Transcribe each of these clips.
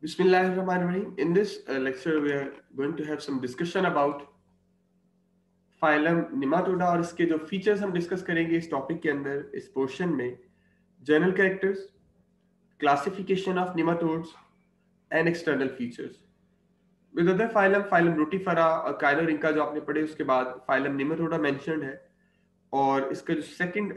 Bismillahirrahmanirrahim. In this lecture, we are going to have some discussion about phylum Nematoda और इसके जो features हम discuss करेंगे इस टॉपिक के अंदर इस पोर्शन में general characters, classification of nematodes and external features. With other phylum phylum Rotifera और काइनोरिंका जो आपने पढ़े उसके बाद फाइलम निमाटोडा मेंशन्ड है और इसका जो सेकंड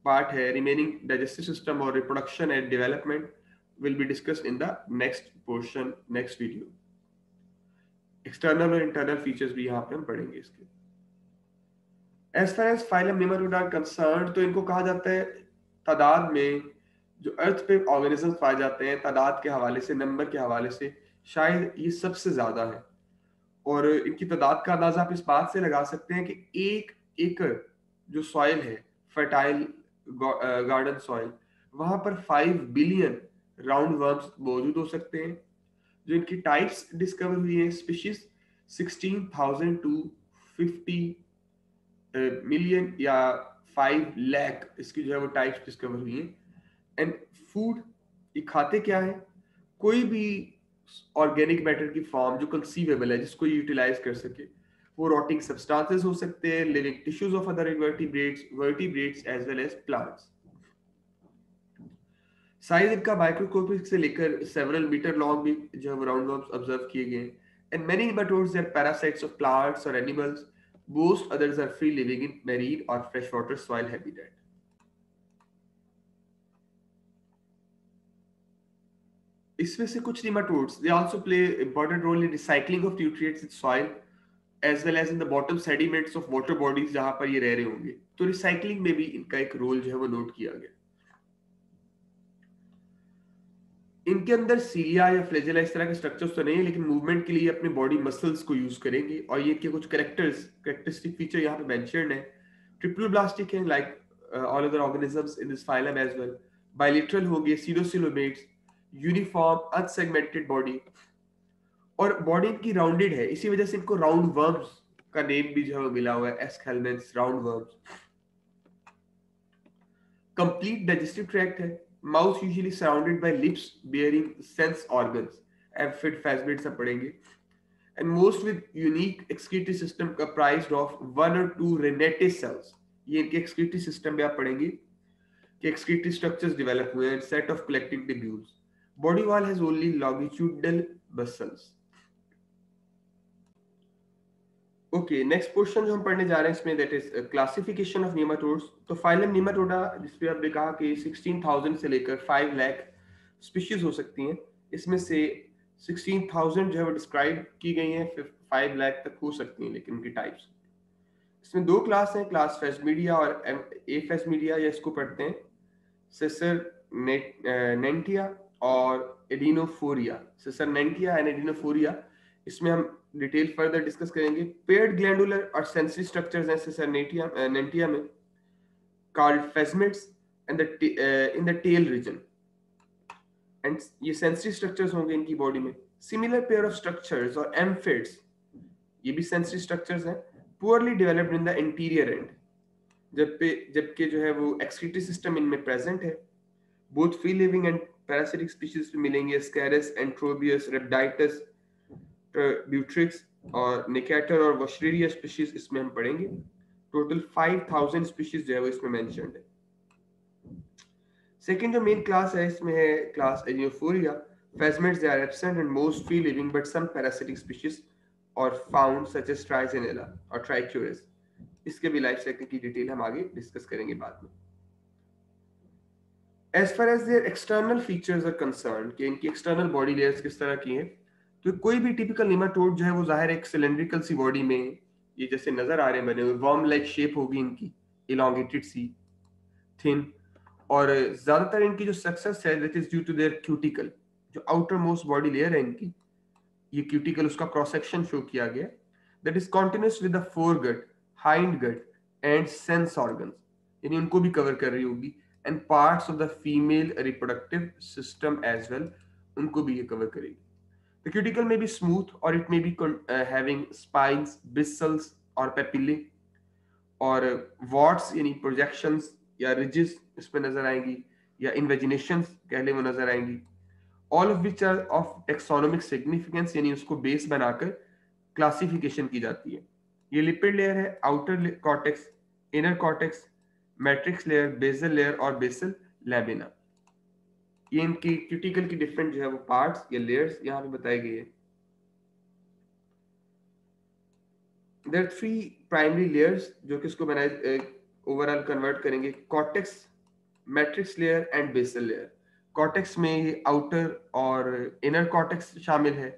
पार्ट है रिमेनिंग डाइजेस्टिव सिस्टम और reproduction and development will be discussed in the next portion, next video. External और इंटरनल फीचर्स भी यहाँ पे हम पढ़ेंगे इसके. As far as phylum Nematoda concern, तो इनको कहा जाता है तादाद में जो अर्थ पे ऑर्गेनिजम्स पाए जाते हैं तादाद के हवाले से, नंबर के हवाले से शायद ये सबसे ज्यादा है. और इनकी तादाद का अंदाजा आप इस बात से लगा सकते हैं कि 1 एकड़ जो सॉइल है, फर्टाइल गार्डन सॉइल, वहां पर 5 बिलियन राउंड वर्म्स मौजूद हो सकते हैं. जो इनकी टाइप्स डिस्कवर हुई है स्पीशीज 16,000 to 50 मिलियन या 5 लाख इसकी जो है वो टाइप्स डिस्कवर हुई हैं. एंड फूड, ये खाते क्या है? कोई भी ऑर्गेनिक मैटर की फॉर्म जो कंसीवेबल है, जिसको यूटिलाइज कर सके. वो रॉटिंग सब्सटेंसेस हो सकते हैं, living tissues of other vertebrates as well as plants. Size इनका माइक्रोस्कोपिक से लेकर सेवरल मीटर लॉन्ग भी जो है राउंड वर्म्स ऑब्जर्व किए गए. And many nematodes are parasites of plants और animals. Most others are free living in marine और फ्रेश वाटर सॉइल हैबिटेट. इसमें से कुछ nematodes they also play important role in recycling of nutrients in soil as well as in the bottom sediments of water bodies जहां पर ये रह रहे होंगे. तो रिसाइकलिंग में भी इनका एक रोल जो है वो नोट किया गया. इनके अंदर सीलिया या फ्लैजेला इस तरह के स्ट्रक्चर्स तो नहीं है, लेकिन मूवमेंट के लिए अपने बॉडी मसल्स को यूज करेंगे. और ये इनके कुछ कैरेक्टरिस्टिक फीचर यहाँ पे मेंशन्ड है. ट्रिप्लोब्लास्टिक है like all other organisms in this phylum as well. Bilateral होंगे, सीडोसिलोमेट्स, यूनिफॉर्म अनसेगमेंटेड बॉडी. और बॉडी इनकी राउंडेड है, इसी वजह से इनको राउंड वर्म्स का नेम भी जो है मिला हुआ है, Aschelminthes, round worms. Complete digestive tract है. Mouth usually surrounded by lips bearing sense organs. Amphid phasmids सब पढ़ेंगे. And most with unique excretory system comprised of 1 or 2 renate cells. ये इनके excretory system में आप पढ़ेंगे कि excretory structures develop हुए हैं, set of collecting tubules. Body wall has only longitudinal muscles. Okay, next portion जो हम पढ़ने जा रहे हैं इसमें that is classification of nematodes. तो फाइलम नेमाटोडा जिसपे आपने कहा कि 16,000 से लेकर 5 लाख स्पीशीज हो सकती हैं. इसमें से 16,000 जो है वो डिस्क्राइब की गई हैं, 5 लाख तक हो सकती हैं लेकिन उनकी टाइप्स. इसमें 2 क्लास हैं, क्लास फेस्मिडिया और ए फेस्मिडिया, या इसको पढ़ते हैं सेसर नेंटिया और एडिनोफोरिया. सेसर नेंटिया एंड एडिनोफोरिया, इसमें हम डिटेल फर्दर डिस्कस करेंगे. पेयर्ड ग्लैंडुलर और सेंसरी स्ट्रक्चर्स हैं सेसर नेंटिया में, called phasmids and in the tail region. And ये सेंसरी स्ट्रक्चर्स होंगे इनकी बॉडी में. सिमिलर पेयर ऑफ स्ट्रक्चर्स और एम्फिड्स, ये भी सेंसरी स्ट्रक्चर्स हैं, poorly developed in the interior and. जबकि जो है वो एक्सक्रीटरी सिस्टम इनमें प्रेजेंट है. Both free living and parasitic species में मिलेंगे, स्कैरस, एंट्रोबियस, रेप्टाइटस, ब्यूट्रिक्स और निकेटर और वशरीरिया स्पीशीज इसमें हम पढ़ेंगे. टोटल 5,000 स्पीशीज जो है वो इसमें मेंशन्ड है. सेकंड जो मेन क्लास है इसमें है class Adenophorea. Phasmids they are absent in most free living but some parasitic species are found such as Trichinella और ट्राइक्यूरस. इसके भी लाइफ साइकिल की डिटेल हम आगे डिस्कस करेंगे बाद में. As far as their external features are concern, कि इनकी एक्सटर्नल बॉडी लेयर्स किस तरह की हैं. तो कोई भी टिपिकल नेमाटोड जो है वो जाहिर है एक सिलेंड्रिकल सी बॉडी में, ये जैसे नजर आ रहे हैं बने हुए, वर्म लाइक शेप होगी इनकी, इलोंगेटेड सी, थिन. और ज्यादातर इनकी जो सक्सेस है that is due to their cuticle. जो आउटर मोस्ट बॉडी लेयर है इनकी, ये क्यूटिकल, उसका क्रॉस सेक्शन शो किया गया, that is continuous with the foregut, hindgut and sense organs, यानी उनको भी कवर कर रही होगी. And parts of the female reproductive system as well, उनको भी ये कवर करेगी. The cuticle may be smooth or it may be having spines, bristles or papillae, और warts यानी projections या ridges इसमें नजर आएंगी, या invaginations कह ले वो नजर आएंगी. All of which are of taxonomic significance, यानी उसको बेस बनाकर क्लासिफिकेशन की जाती है। ये लिपिड लेयर है, outer cortex, inner cortex, matrix layer, basal layer और बेसल लैमिना। ये इनकी क्यूटिकल की डिफरेंट जो है वो पार्ट्स या लेयर्स यहाँ पे बताए गए हैं। देयर थ्री प्राइमरी लेयर्स जो कि इसको बनाए ओवरऑल कन्वर्ट करेंगे, cortex, matrix layer and basal layer. Cortex में ये आउटर और इनर कॉर्टेक्स शामिल है,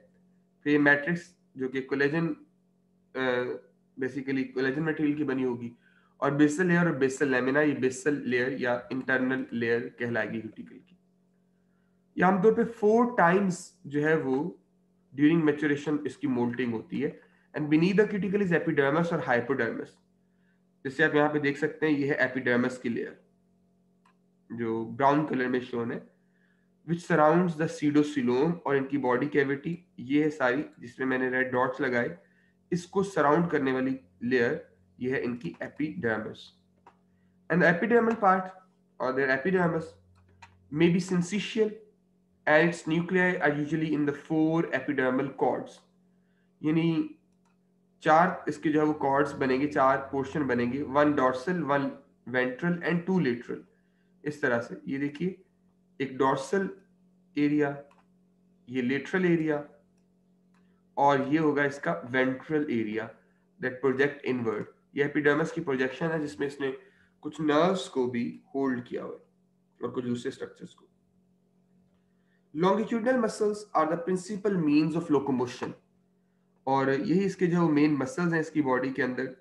फिर मैट्रिक्स जो कि कोलेजन बेसिकली कोलेजन मटेरियल की बनी होगी, और बेसल लेयर और बेसल लैमिना ये बेसल लेयर या इंटरनल लेयर कहलाएगी क्यूटिकल की। ये आमतौर पे 4 टाइम्स जो है वो ड्यूरिंग मैच्योरेशन इसकी मोल्टिंग होती है। And beneath the cuticle is epidermis और हाइपोडर्मिस। जैसे आप यहाँ पे देख सकते हैं, ये है एपिडर्मिस की लेयर जो ब्राउन कलर में शोन है, विच सराउंड्स द सीडोसिलोम, और इनकी बॉडी कैविटी ये है सारी जिसमें मैंने रेड डॉट्स लगाए, इसको सराउंड करने वाली लेयर ये है इनकी epidermis. And the epidermal part और their epidermis may be syncytial and its nuclei are usually in the 4 epidermal cords, यानी 4 इसके जो है वो कॉर्ड्स बनेंगे, 4 पोर्शन बनेंगे, 1 डॉर्सल, 1 वेंट्रल एंड 2 लेटरल। इस तरह से ये देखिए, एक डॉर्सल एरिया, ये लेटरल एरिया, और ये होगा इसका ventral area that project inward. ये एपिडर्मिस की प्रोजेक्शन है जिसमें इसने कुछ नर्व्स को भी होल्ड किया हुआ है और कुछ दूसरे स्ट्रक्चर्स को। Longitudinal muscles are the principal means of locomotion, और यही इसके जो मेन मसल्स हैं इसकी बॉडी के अंदर,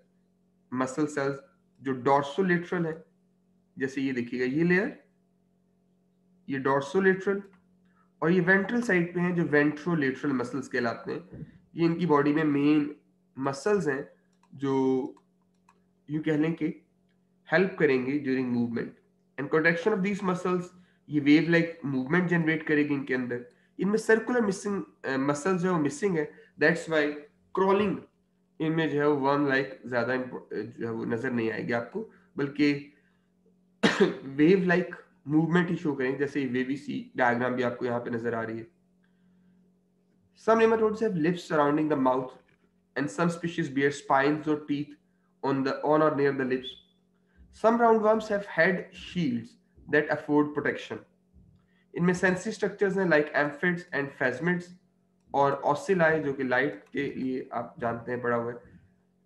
मसल सेल्स जो डॉर्सोलेटरल है, जैसे ये देखिएगा ये लेयर, ये डॉर्सोलेटरल, और ये वेंट्रल साइड पे हैं जो वेंट्रोलेटरल मसल्स कहलाते हैं। ये इनकी बॉडी में मेन मसल्स हैं जो यूं कह लें कि हेल्प करेंगे during movement and contraction of these muscles. ये वेव लाइक मूवमेंट जनरेट करेगी इनके अंदर। इनमें सर्कुलर मिसिंग मसल्स जो है वो मिसिंग है, दैट्स वाई क्रॉलिंग इनमें जो है वो वर्म लाइक ज्यादा जो है वो नजर नहीं आएगी आपको, बल्कि वेव लाइक मूवमेंट ही शो करेंगे, जैसे वेवी सी डायग्राम भी आपको यहाँ पे नजर आ रही है। Some nematodes have lips surrounding the mouth, and some species bear spines or teeth on or near the lips. Some roundworms have head shields that afford protection. इनमें सेंसरी स्ट्रक्चर्स हैं like एम्फिड्स and फेजमिड्स, और ऑसिलाई जो कि light के लिए आप जानते हैं पड़ा हुआ है।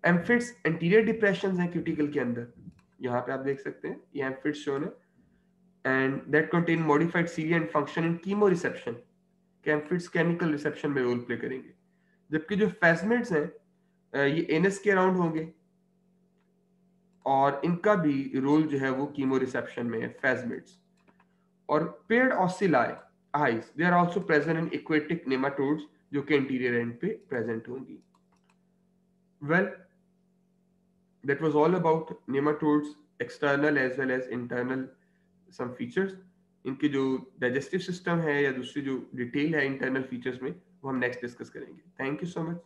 एम्फिड्स एंटीरियर डिप्रेशंस हैं क्यूटिकल के अंदर, यहाँ पे आप देख सकते हैं ये एम्फिड्स शोन है, and that contain modified cilia and function in chemoreception. Amphids chemical reception में रोल प्ले करेंगे, जबकि जो फेजमिड्स हैं ये एनस के अराउंड होंगे, और इनका भी रोल जो है वो कीमो रिसेप्शन में है फेजमिड्स। और paired ocelli eyes they are also present in aquatic nematodes जो कि इंटीरियर एंड पे प्रेजेंट होंगी। Well, that was all about nematodes, external as well as internal some features. इनके जो डाइजेस्टिव सिस्टम है या दूसरी जो डिटेल है इंटरनल फीचर्स में, वो हम नेक्स्ट डिस्कस करेंगे। Thank you so much.